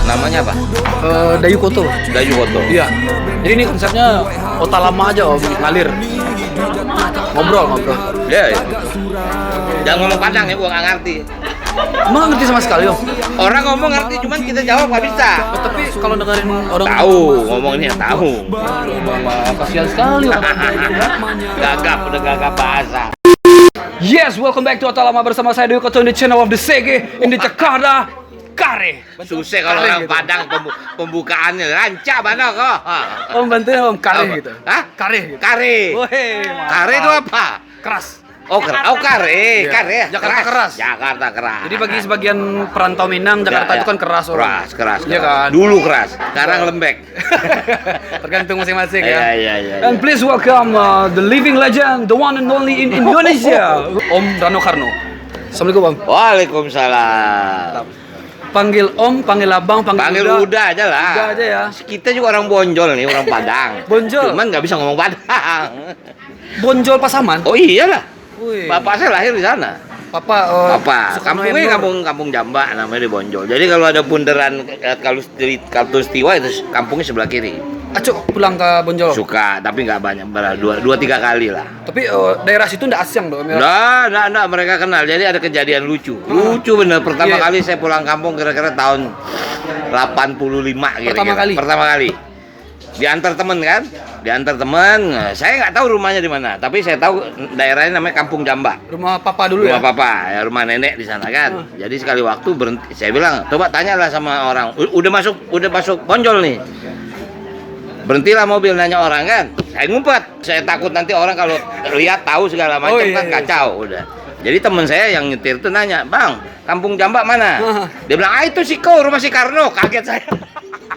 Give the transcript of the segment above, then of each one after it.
Namanya apa? Dayu Koto. Dayu Koto. Iya. Jadi ini konsepnya otak lama aja om, ngalir. Ngobrol. Ya, ya. Jangan ngomong Padang ya, gua nggak ngerti. Emang nggak ngerti sama sekali om? Orang ngomong ngerti, cuman kita jawab nggak bisa. Tapi kalau dengerin orang Tahu, ngomongnya tahu. kasihan sekali orang. Udah gagap bahasa. Yes, welcome back to Otak Lama bersama saya Dayu Koto in the channel of the Sege in the Jakarta Kare. Susah kalau orang gitu. Padang pembukaannya rancak mana kok? Om bantuin om kare Apa? gitu. Hah? Kare. Gitu. Kare. Woi, Kare itu apa? keras. Oh, kare. Iya. Kare. Jakarta keras. Jakarta keras. Jadi bagi sebagian perantau Minang, Jakarta itu kan keras orang. Keras. Iya kan? Dulu keras, sekarang lembek. Tergantung masing-masing ya. Iya. And please welcome the living legend, the one and only in Indonesia, Om Rano Karno. Assalamualaikum Om. Waalaikumsalam. Panggil Om, panggil Abang, Panggil Uda aja lah. Uda aja ya. Kita juga orang Bonjol nih, orang Padang. Bonjol? Cuman nggak bisa ngomong Padang. Bonjol Pasaman. Oh iyalah. Wih. Bapak saya lahir di sana. Papa, Soekarno Kampungnya Endor. kampung Jamba namanya di Bonjol. Jadi kalau ada bundaran Katulistiwa itu kampungnya sebelah kiri. Acuk pulang ke Bonjol. Suka, tapi nggak banyak, dua tiga kali lah. Tapi daerah situ ndak asyang dong. Nggak, mereka kenal. Jadi ada kejadian lucu. Lucu bener. Pertama Iya. kali saya pulang kampung kira-kira tahun 85 kira-kira. Pertama kali. Diantar temen kan? Saya nggak tahu rumahnya di mana. Tapi saya tahu daerahnya namanya Kampung Jamba. Rumah Papa dulu Rumah ya. papa, ya rumah nenek di sana kan. Jadi sekali waktu berhenti, saya bilang, coba tanyalah sama orang. Udah masuk Bonjol nih. Berhentilah mobil, nanya orang kan. Saya ngumpet. Saya takut nanti orang kalau lihat tahu segala macam iya. kacau udah. Jadi teman saya yang nyetir tuh nanya, "Bang, Kampung Jamba mana?" Dia bilang, "Ah itu rumah si Karno." Kaget saya.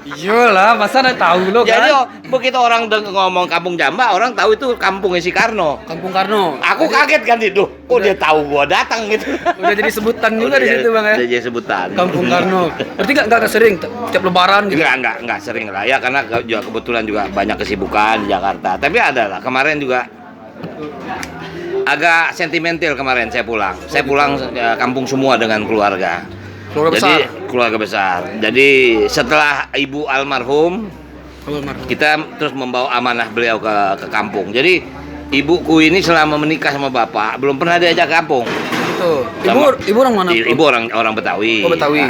Iyalah, masa udah tahu lo kan? Jadi begitu orang ngomong Kampung Jamba, orang tahu itu kampungnya si Karno. Kampung Karno. Aku kaget kan itu. Kok dia tahu gua datang gitu. Udah jadi sebutan juga di situ Bang ya. Udah jadi sebutan. Kampung Karno. Berarti enggak sering tiap lebaran gitu. Enggak sering lah ya, karena juga kebetulan juga banyak kesibukan di Jakarta. Tapi ada lah, kemarin juga agak sentimental kemarin saya pulang. Saya pulang kampung semua dengan keluarga. Keluarga besar. Jadi setelah ibu almarhum, kita terus membawa amanah beliau ke kampung. Jadi ibuku ini selama menikah sama bapak belum pernah diajak ke kampung. Gitu. Ibu orang mana? Ibu orang Betawi. Oh, Betawi.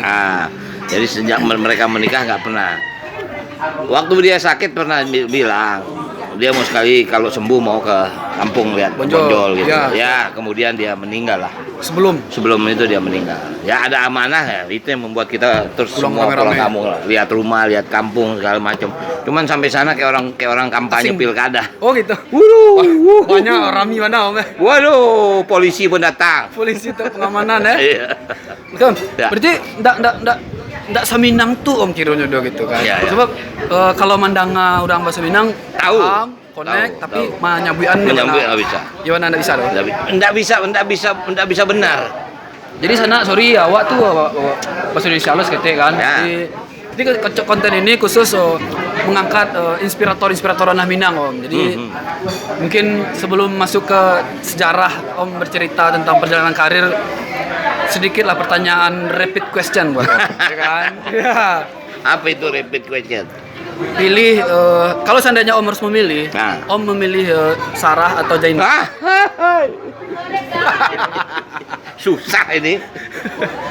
Jadi sejak mereka menikah nggak pernah. Waktu dia sakit pernah bilang dia mau sekali kalau sembuh mau ke kampung lihat Bonjol gitu. Ya, kemudian dia meninggal lah. Sebelum itu dia meninggal. Ya ada amanah ya, itu yang membuat kita terus pulang kampung lah. Lihat rumah, lihat kampung segala macam. Cuman sampai sana kayak orang kampanye pilkada. Oh gitu. Waduh, Banyak rami mana Om? Waduh, polisi pun datang. Polisi itu pengamanan ya. Iya. Betul. Ya. Berarti ndak Saminang tuh Om Kironya gitu kan. Iya. Sebab kalau mandanga urang bahasa Minang Tahu. Connect Tahu, tapi tahu. manyabuian Nggak bisa. Gimana ndak bisa loh? Nggak bisa benar. Jadi sana sorry awak tuh bahasa Indonesia lo sekete kan. Ya. Jadi konten ini khusus mengangkat inspirator anak Minang Om. Jadi mungkin sebelum masuk ke sejarah Om bercerita tentang perjalanan karir, sedikitlah pertanyaan rapid question buat Om, ya kan? Ya. Apa itu rapid question? Pilih kalau seandainya Om harus memilih, Om memilih Sarah atau Zainab? Susah ini.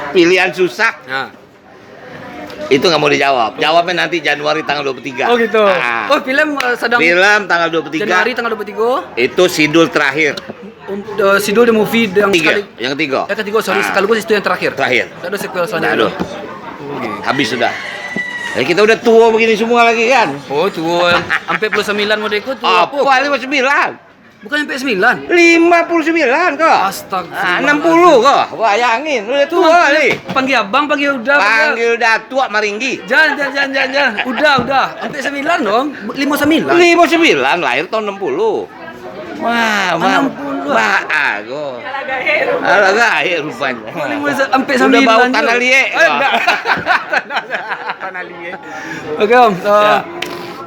Pilihan susah. Nah. Itu nggak mau dijawab. Jawabnya nanti Januari tanggal 23. Oh gitu. Oh film sedang Film tanggal 23. Januari tanggal 23. Itu sidul terakhir. Sidul the movie yang Yang ketiga. Yang ketiga, sorry, sekaligus itu yang terakhir. Terakhir. Tidak ada sequel selanjutnya. Aduh. Habis sudah. Ya kita udah tua begini semua lagi kan. Oh tua. Sampai 49 mau ikut tuh. Apa? 59. Bukan sampai 9. 59 kok. Astagfirullah. 60 kok. Bayangin, udah tua nih. Panggil abang, panggil udah. Panggil datua Maringgi. Jangan. Udah. Sampai 9 dong. 59. 59 lahir tahun 60. Wah, aku. Alah gahir rupanya. Sampai 9. Udah bau tanah liek. Tanah liek. Oke Om.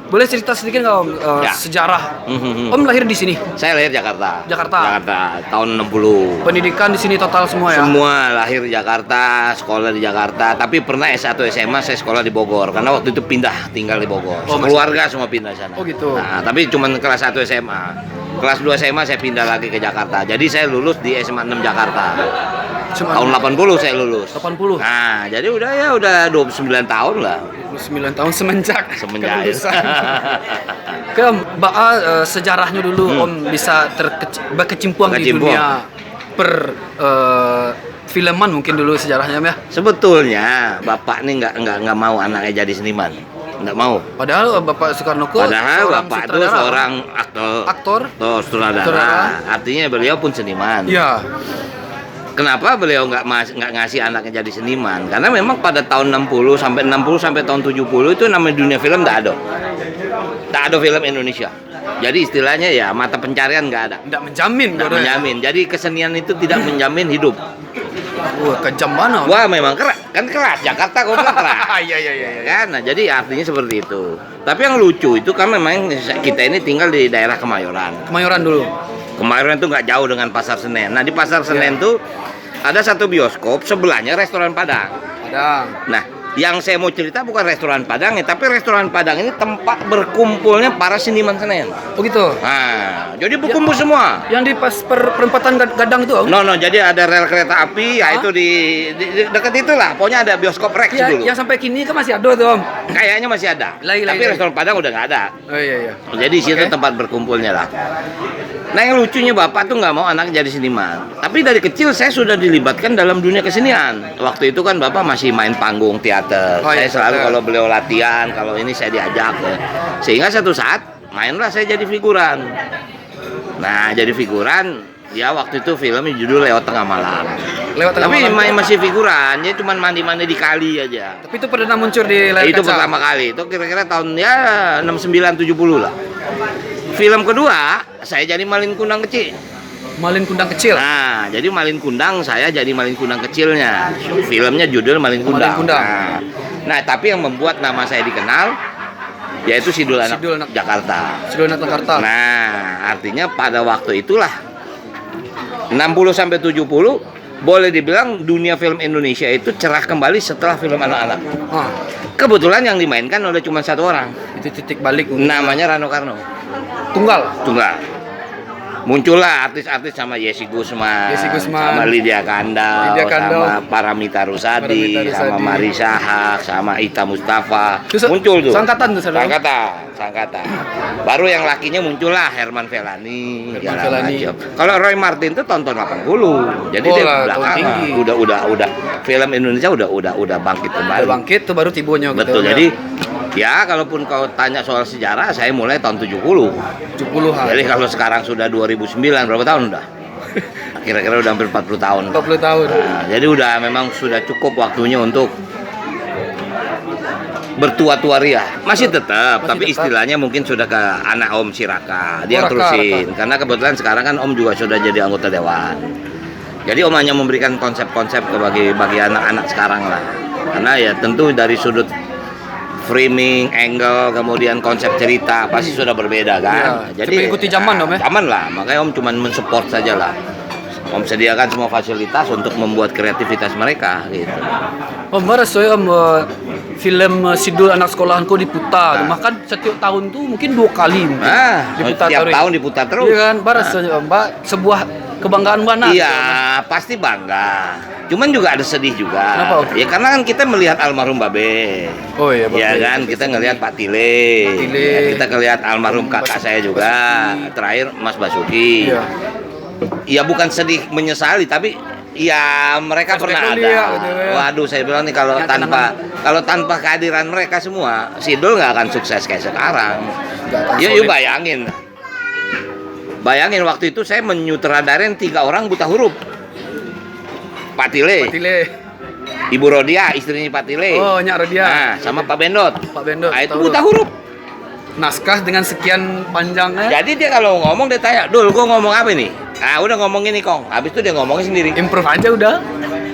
Boleh cerita sedikit nggak Om Ya. sejarah? Mhm. Om lahir di sini. Saya lahir Jakarta. Jakarta. Tahun 60. Pendidikan di sini total semua ya. Semua lahir di Jakarta, sekolah di Jakarta, tapi pernah S1 SMA saya sekolah di Bogor karena waktu itu pindah tinggal di Bogor. Oh, Keluarga semua pindah sana. Oh, gitu. Nah, tapi cuman kelas 1 SMA. Kelas 2 SMA saya pindah lagi ke Jakarta. Jadi saya lulus di SMA 6 Jakarta. Tahun 80 saya lulus. 80. Nah, jadi udah 29 tahun lah. 29 tahun semenjak Semenjak itu. kelulusan. Ke Mbak sejarahnya dulu Om bisa berkecimpung di Berkecimpung. dunia per filman mungkin dulu sejarahnya ya. Sebetulnya bapak nih nggak mau anaknya jadi seniman, nggak mau. Padahal Bapak Soekarno Padahal seorang bapak itu sutradara. seorang aktor, Aktor? sutradara. Sutradara. Artinya beliau pun seniman. Iya. Kenapa beliau nggak ngasih anaknya jadi seniman? Karena memang pada tahun 60 sampai tahun 70 itu namanya dunia film nggak ada. Tak ada film Indonesia. Jadi istilahnya ya mata pencarian nggak ada. Tidak menjamin. Nggak menjamin. Jadi kesenian itu tidak menjamin hidup. Wah, kejam mana? Wah memang keras, kan keras. Jakarta kok bilang keras. Iya. Kan? Nah, jadi artinya seperti itu. Tapi yang lucu itu kan memang kita ini tinggal di daerah Kemayoran. Kemayoran dulu. Kemayoran itu nggak jauh dengan Pasar Senen. Nah di Pasar Senen tuh ada satu bioskop, sebelahnya restoran Padang. Padang. Nah yang saya mau cerita bukan restoran Padang ya, tapi restoran Padang ini tempat berkumpulnya para seniman Senen. Oh gitu. Nah jadi berkumpul semua. Yang di pas perempatan Gadang itu Om? No, jadi ada rel kereta api, ya itu di dekat itulah. Pokoknya ada bioskop Rex Ya, dulu. yang sampai kini kan masih ada tuh Om. Kayaknya masih ada. Tapi restoran Padang udah nggak ada. Oh iya. Jadi situ tempat berkumpulnya lah. Nah yang lucunya bapak tuh nggak mau anaknya jadi seniman. Tapi dari kecil saya sudah dilibatkan dalam dunia kesenian. Waktu itu kan bapak masih main panggung teater. Oh, Saya iya, selalu teater. kalau beliau latihan, kalau ini saya diajak ya. Sehingga satu saat mainlah saya jadi figuran. Nah jadi figuran, ya waktu itu filmnya judul Lewat Tengah Malam. Lewat Tengah Tapi Malam. masih figuran, dia cuma mandi-mandi di kali aja. Tapi itu pernah muncul di layar Itu kaca. pertama kali, itu kira-kira tahun ya 69-70 lah. Film kedua, saya jadi Malin Kundang kecil. Malin Kundang kecil. Nah, jadi Malin Kundang, saya jadi Malin Kundang kecilnya. Filmnya judul Malin Kundang. Malin Kundang. Nah, tapi yang membuat nama saya dikenal, yaitu Sidul Anak Sidul Anak- Jakarta. Sidul Anak Jakarta. Nah, artinya pada waktu itulah 60 sampai 70 boleh dibilang dunia film Indonesia itu cerah kembali setelah film anak-anak. Ah, Kebetulan yang dimainkan oleh cuma satu orang, itu titik balik. namanya Rano Karno. Tunggal. Muncullah artis-artis sama Yesi Gusman, sama Lydia Kandal, sama Paramita Rusadi, sama Marisa Haq, sama Ita Mustafa. Muncul tuh. Sangkatan tuh, saudara. Sangkatan. Baru yang lakinya muncullah Herman Felani. Herman Felani. Kalau Roy Martin tuh tahun 80. Jadi dia belakangan udah film Indonesia udah bangkit kembali. Udah bangkit tuh baru tibonya gitu. Betul. Jadi ya kalaupun kau tanya soal sejarah, saya mulai tahun 70. 70-an. Jadi kalau sekarang sudah 2009, berapa tahun udah? Kira-kira udah hampir 40 tahun. 40 tahun. Nah, jadi udah memang sudah cukup waktunya untuk bertua-tua ria. Masih tetap, tapi istilahnya mungkin sudah ke anak Om Siraka. Dia terusin. Karena kebetulan sekarang kan Om juga sudah jadi anggota dewan. Jadi Om hanya memberikan konsep-konsep bagi anak-anak sekarang lah. Karena ya tentu dari sudut framing, angle, kemudian konsep cerita pasti sudah berbeda kan. Ya, jadi ikuti zaman Om ya. Zaman lah, makanya Om cuma mensupport saja lah. Om sediakan semua fasilitas untuk membuat kreativitas mereka gitu. Om baru saya film Sidul Anak Sekolahanku diputar. Bahkan setiap tahun tuh mungkin 2 kali mungkin. Diputar tiap tahun diputar terus. Iya kan, baru Mbak sebuah kebanggaan mana? Iya, pasti bangga. Cuman juga ada sedih juga. Kenapa, Om? Ya karena kan kita melihat almarhum Babe. Oh iya, Babe. Ya kan, kita ngelihat Pak Tile. Ya, kita ngelihat almarhum kakak saya juga. Terakhir Mas Basuki. Iya. Ya bukan sedih menyesali, tapi ya mereka pernah ada. Gitu, ya. Waduh, saya bilang nih kalau tanpa kehadiran mereka semua, Sidul nggak akan sukses kayak sekarang. Yuk bayangin. Bayangin waktu itu saya menyutradarin 3 orang buta huruf. Pak Tile, Ibu Rodia, istrinya Pak Tile. Oh, Nyak Rodia. Nah, sama Pak Bendot. Nah, itu buta huruf. Naskah dengan sekian panjangnya. Jadi dia kalau ngomong dia tanya, "Dul, gua ngomong apa nih?" Ah, udah ngomong ini, Kong. Habis itu dia ngomongnya sendiri. Improve aja udah.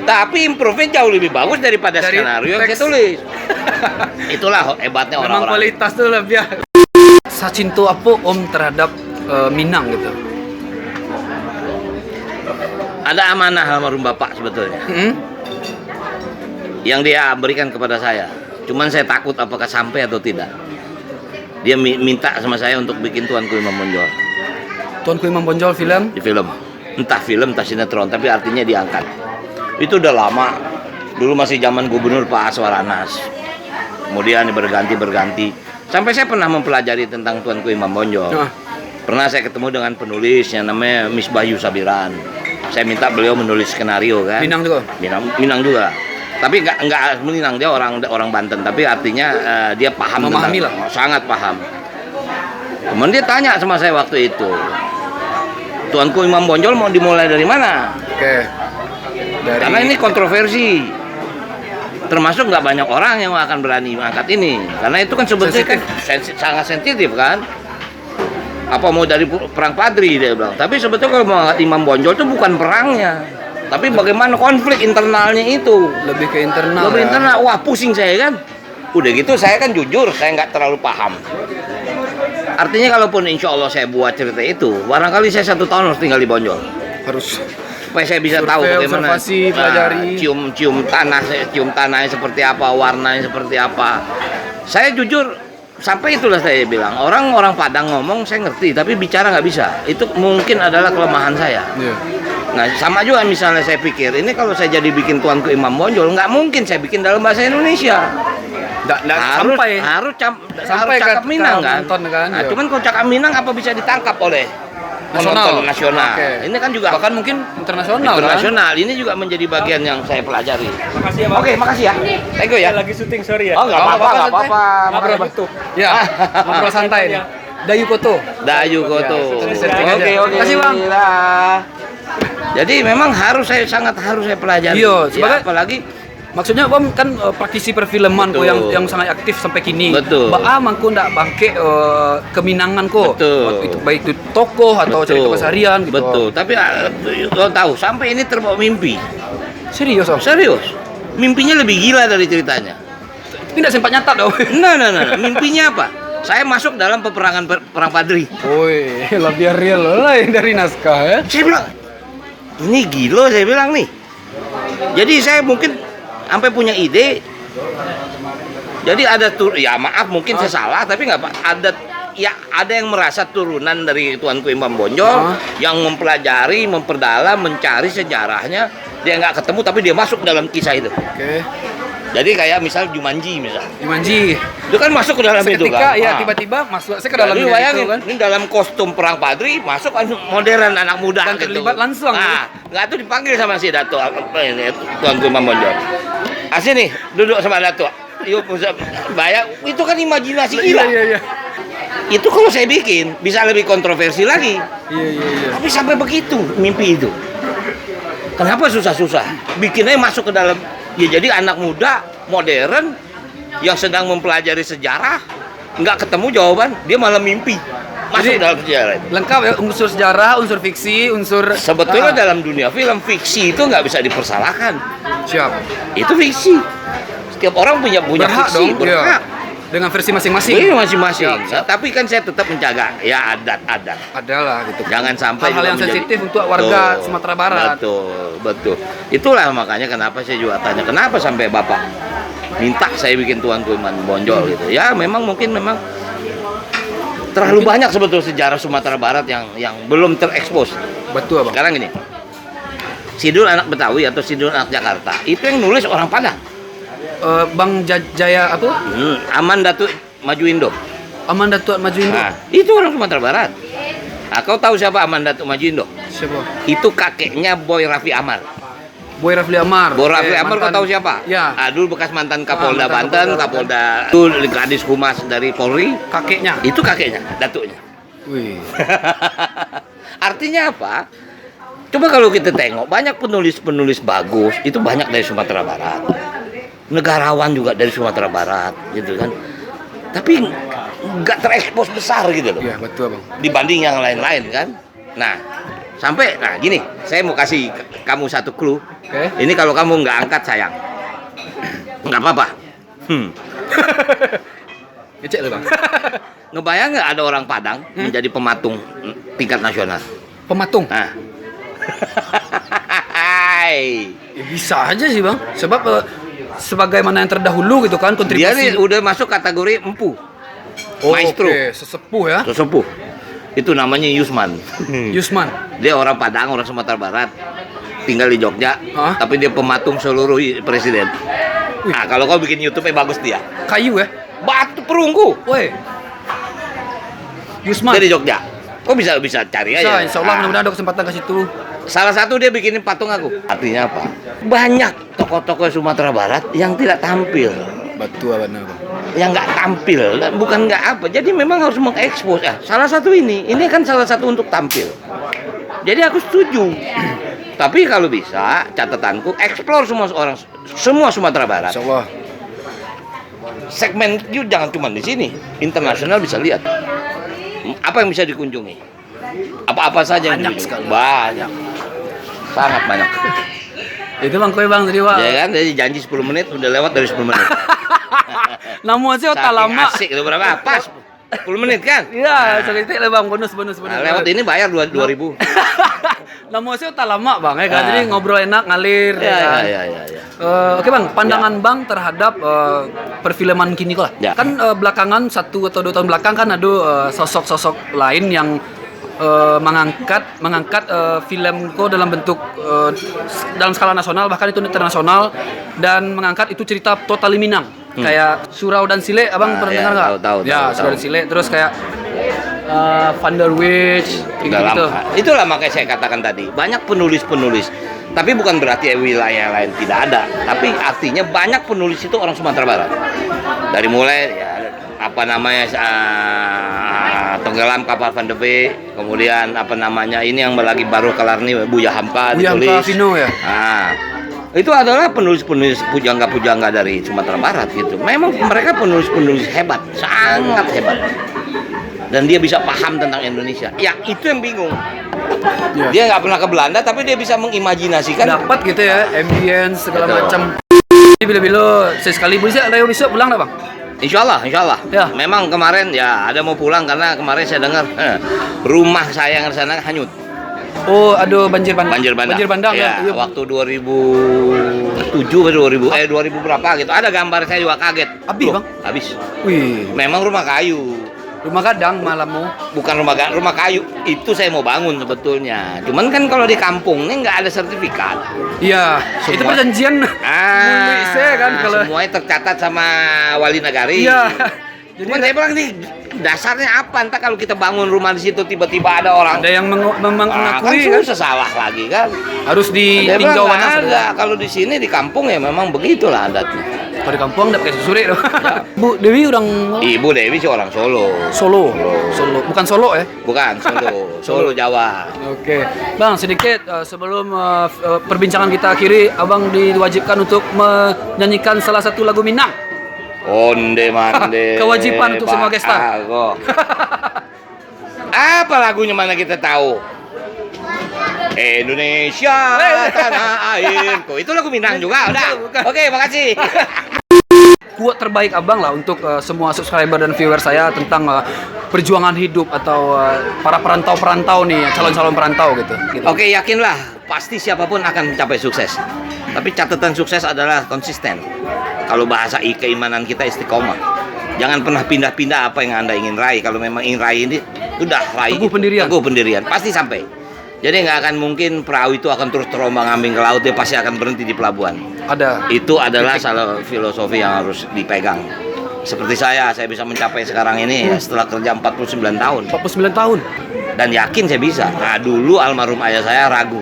Tapi improve-nya jauh lebih bagus daripada skenario yang saya tulis. Itulah hebatnya Memang orang-orang. kualitas tuh lebih. sacinto apa Om terhadap Minang gitu? Ada amanah almarhum bapak sebetulnya yang dia berikan kepada saya. Cuman saya takut apakah sampai atau tidak. Dia minta sama saya untuk bikin Tuanku Imam Bonjol. Tuanku Imam Bonjol film? Di film, entah sinetron, tapi artinya diangkat. Itu udah lama. Dulu masih zaman Gubernur Pak Aswar Anas. Kemudian berganti. Sampai saya pernah mempelajari tentang Tuanku Imam Bonjol. Pernah saya ketemu dengan penulis yang namanya Miss Bayu Sabiran. Saya minta beliau menulis skenario kan. Minang juga. Minang juga. Tapi nggak Minang, dia orang Banten. Tapi artinya dia paham, memahami lah. Sangat paham. Kemudian dia tanya sama saya waktu itu, Tuanku Imam Bonjol mau dimulai dari mana? Oke. Karena ini kontroversi. Termasuk nggak banyak orang yang akan berani mengangkat ini. Karena itu kan sebetulnya kan sangat sensitif kan. Apa mau dari perang Padri dia bilang. Tapi sebetulnya kalau mau angkat Imam Bonjol itu bukan perangnya, tapi bagaimana konflik internalnya itu. Lebih ke internal. Lebih internal. Wah, pusing saya kan. Udah gitu saya kan jujur, saya nggak terlalu paham. Artinya kalaupun insya Allah saya buat cerita itu, barangkali saya 1 tahun harus tinggal di Bonjol. Harus. Supaya saya bisa tahu bagaimana pelajari, cium tanahnya seperti apa, warnanya seperti apa. Saya jujur sampai itulah saya bilang, orang Padang ngomong saya ngerti, tapi bicara nggak bisa. Itu mungkin adalah kelemahan saya. Yeah. Nah, sama juga misalnya saya pikir, ini kalau saya jadi bikin Tuanku Imam Bonjol, nggak mungkin saya bikin dalam bahasa Indonesia. Harus cakap Minang kan. Nah, cuman kalau cakap Minang apa bisa ditangkap oleh penonton nasional. Okay. Ini kan juga bahkan mungkin internasional. Kan? Ini juga menjadi bagian yang saya pelajari. Makasih ya, Bang. Oke, makasih ya. Thank you ya. Lagi syuting, sorry ya. Oh, nggak apa-apa. Ngobrol betul. Ya, ngobrol santai nih. Dayu Koto. Oke. Kasih Bang. Jadi memang harus saya pelajari. Iya, ya, apalagi maksudnya Om kan praktisi perfilman kok yang sangat aktif sampai kini. Betul. Mangko ndak bangke keminangan kok. Betul. Itu baik itu tokoh atau cerita keseharian gitu. Betul. Tapi lo tahu sampai ini terbawa mimpi. Serius Om? Serius. Mimpinya lebih gila dari ceritanya. Tidak sempat nyata dong. Nah. Mimpinya apa? Saya masuk dalam peperangan perang Padri. Woi, lebih real lah yang dari naskah ya. Saya bilang, ini gila saya bilang nih. Jadi saya mungkin sampai punya ide. Jadi ada ya maaf mungkin saya salah, tapi nggak ada yang merasa turunan dari Tuanku Imam Bonjol yang mempelajari, memperdalam, mencari sejarahnya. Dia nggak ketemu tapi dia masuk dalam kisah itu. Oke. Jadi kayak misal Jumanji itu kan masuk ke dalam itu kan. Ya tiba-tiba masuk saya ke dalam itu kan. Ini dalam kostum perang Padri masuk kan modern anak muda dan gitu. terlibat langsung. Nggak tuh dipanggil sama si Dato ini Tuanku Imam Bonjol. Nih duduk sama Dato. Yuk bayang itu kan imajinasi gila. Iya. Itu kalau saya bikin bisa lebih kontroversi lagi. Iya. Tapi sampai begitu mimpi itu. Kenapa susah-susah? Bikinnya masuk ke dalam. Ya jadi anak muda modern yang sedang mempelajari sejarah nggak ketemu jawaban, dia malah mimpi masuk dalam sejarah. Lengkap ya, unsur sejarah, unsur fiksi, unsur sebetulnya dalam dunia film fiksi itu nggak bisa dipersalahkan. Siap. Itu fiksi. Setiap orang punya berhak fiksi, dong. berhak. Dengan versi masing-masing. Siap. Tapi kan saya tetap menjaga ya adat-adat. Adalah gitu. Jangan sampai hal-hal yang sensitif untuk warga Sumatera Barat. Betul. Itulah makanya kenapa saya juga tanya kenapa sampai Bapak minta saya bikin Tuanku Imam Bonjol gitu. Ya memang terlalu banyak sebetulnya sejarah Sumatera Barat yang belum terekspos. Betul, Bang. Sekarang gini. Sidul anak Betawi atau Sidul anak Jakarta itu yang nulis orang Padang. Bang Jaya apa? Aman Datuk Majuindo. Aman Datuk Majuindo. Nah, itu orang Sumatera Barat. Nah, kau tahu siapa Aman Datuk Majuindo? Siapa? Itu kakeknya Boy Raffi Amar. Boy Raffi Amar. Boy Raffi Amar kau tahu siapa? Ya. Dulu bekas mantan Kapolda Banten, Kapolda itu Kadis Humas dari Polri. Kakeknya. Itu kakeknya, datuknya. Wih. Artinya apa? Coba kalau kita tengok banyak penulis bagus itu banyak dari Sumatera Barat. Negarawan juga dari Sumatera Barat gitu kan. Tapi nggak terekspos besar gitu loh. Iya, betul, Bang. Dibanding yang lain-lain kan. Nah, gini, saya mau kasih kamu satu clue. Oke. Ini kalau kamu nggak angkat sayang. Nggak apa-apa. Ngecek loh bang. Ngebayang nggak ada orang Padang menjadi pematung tingkat nasional? Pematung. Nah. Ya, bisa aja sih bang. Sebab sebagaimana yang terdahulu gitu kan Dia kontribusi. nih udah masuk kategori empu. Oh, Maestro. oke. Sesepuh ya. Sesepuh. Itu namanya Yusman. Yusman. Dia orang Padang, orang Sumatera Barat. Tinggal di Jogja, tapi dia pematung seluruh presiden. Nah, kalau kau bikin YouTube bagus dia. Kayu ya. Batu perunggu. Woi. Yusman. Dia di Jogja. Kau bisa cari aja. Insya Allah mudah-mudahan ada kesempatan ke situ. Salah satu dia bikinin patung aku. Artinya apa? Banyak tokoh-tokoh Sumatera Barat yang tidak tampil. Batu apa nama? Yang nggak tampil, bukan nggak apa. Jadi memang harus mengekspos. Salah satu ini kan salah satu untuk tampil. Jadi aku setuju. Tapi kalau bisa, catatanku eksplor semua Sumatera Barat. Insyaallah. Segmen you jangan cuma di sini, internasional bisa lihat. Apa yang bisa dikunjungi? Apa-apa saja yang Banyak dikunjungi. sekali. Banyak. Sangat banyak. Itu bang kue bang tadi pak. Ya kan, jadi janji 10 menit udah lewat dari 10 menit. Namun sih otak Saking lama. asik itu berapa? Pas 10 menit kan? Iya, cerita lah bang bonus. Nah, lewat ini bayar 2.000. Namun sih otak lama bang ya kan. Ah. Jadi ngobrol enak ngalir. Ya, kan? ya. Oke bang, pandangan bang terhadap perfilman kini lah. Ya. Kan belakangan 1 atau 2 tahun belakang kan ada sosok-sosok lain yang mengangkat film dalam bentuk dalam skala nasional bahkan itu internasional dan mengangkat itu cerita totally Minang kayak Surau dan Sile abang pernah dengar nggak? Tahu. Surau dan Sile terus kayak Van der Witch gitu. Itulah makanya saya katakan tadi banyak penulis-penulis. Tapi bukan berarti wilayah lain tidak ada. Tapi artinya banyak penulis itu orang Sumatera Barat. Dari mulai ya, apa namanya tenggelam kapal Van de Beek, kemudian apa namanya ini yang lagi baru kelar nih Buya Hamka ditulis. Vino ya. Nah, itu adalah penulis-penulis pujangga-pujangga dari Sumatera Barat gitu. Memang mereka penulis-penulis hebat, sangat hebat. Dan dia bisa paham tentang Indonesia. Ya, itu yang bingung. Ya. Dia nggak pernah ke Belanda, tapi dia bisa mengimajinasikan. Dapat gitu ya, ambience segala Betul. macam. Bila-bila sekali bisa pulang dah bang. Insya Allah. Ya. Memang kemarin ya ada mau pulang karena kemarin saya dengar rumah saya yang di sana hanyut. Oh, aduh banjir bandang. Banjir bandang ya. Iya. Waktu 2007 atau 2000 berapa gitu. Ada gambar saya juga kaget. Habis, Loh, Bang? Habis. Wih, Memang rumah kayu. rumah kadang malammu. Bukan rumah kayu. Itu saya mau bangun sebetulnya. Cuman kan kalau di kampung ini nggak ada sertifikat. Iya, itu Semua- perjanjian. Mulu ise kan kalau. semuanya tercatat sama wali nagari. Iya. Jadi Cuman saya bilang nih dasarnya apa? Entah kalau kita bangun rumah di situ tiba-tiba ada orang ada yang kan mengakui kan, susah salah lagi kan. harus Dia bilang ditinjau nggak mana ada. Kalau di sini di kampung ya memang begitulah adatnya. Kalau di kampung enggak pakai susuri dong. Bu Dewi orang Ibu Dewi sih orang Solo. Solo. Bukan Solo ya. Bukan Solo. Solo Jawa. Oke, Bang, sedikit sebelum perbincangan kita akhiri, Abang diwajibkan untuk menyanyikan salah satu lagu Minang. Onde mande. Kewajiban untuk semua gestar. Bago. Apa lagunya mana kita tahu? Indonesia tanah airku. Itu lagu Minang juga. Udah. Oke, makasih. Quote terbaik Abang lah untuk semua subscriber dan viewer saya tentang perjuangan hidup atau para perantau-perantau nih, calon-calon perantau gitu. Oke, yakinlah pasti siapapun akan mencapai sukses. Tapi catatan sukses adalah konsisten. Kalau bahasa keimanan kita istiqomah. Jangan pernah pindah-pindah apa yang Anda ingin raih. Kalau memang ingin raih ini, udah raih. Teguh pendirian. Teguh pendirian, pasti sampai. Jadi nggak akan mungkin perahu itu akan terus terombang-ambing ke laut, dia pasti akan berhenti di pelabuhan. Ada. Itu adalah salah filosofi yang harus dipegang. Seperti saya bisa mencapai sekarang ini ya, setelah kerja 49 tahun. 49 tahun. Dan yakin saya bisa. Nah, dulu almarhum ayah saya ragu.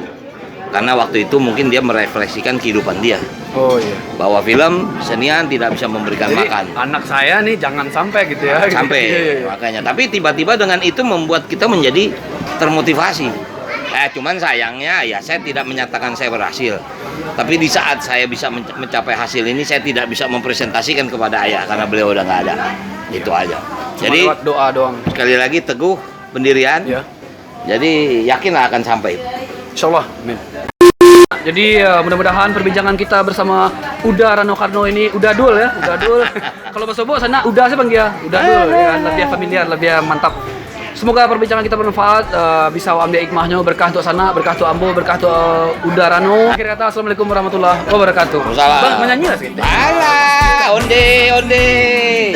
Karena waktu itu mungkin dia merefleksikan kehidupan dia. Oh iya. Bahwa film senian tidak bisa memberikan Jadi makan. anak saya nih jangan sampai gitu ya. Sampai Iya. makanya. Tapi tiba-tiba dengan itu membuat kita menjadi termotivasi. Cuman sayangnya ya saya tidak menyatakan saya berhasil. Tapi di saat saya bisa mencapai hasil ini, saya tidak bisa mempresentasikan kepada ayah karena beliau udah nggak ada. Itu aja. Cuma Jadi lewat doa doang. sekali lagi teguh pendirian. Ya. Jadi yakinlah akan sampai. Insyaallah. Amin. Jadi mudah-mudahan perbincangan kita bersama Uda Rano Karno ini Uda Dul ya, Uda Dul. Kalau Mas Bobo sana Uda sih panggil ya, Uda Dul ya, lebih familiar, lebih mantap. Semoga perbincangan kita bermanfaat, bisa ambil hikmahnya, berkah untuk sana, berkah untuk Ambo, berkah untuk Uda Rano. Akhir kata, assalamualaikum warahmatullahi wabarakatuh. Waalaikumsalam. Bang, menyanyi lah sedikit. Alah, onde.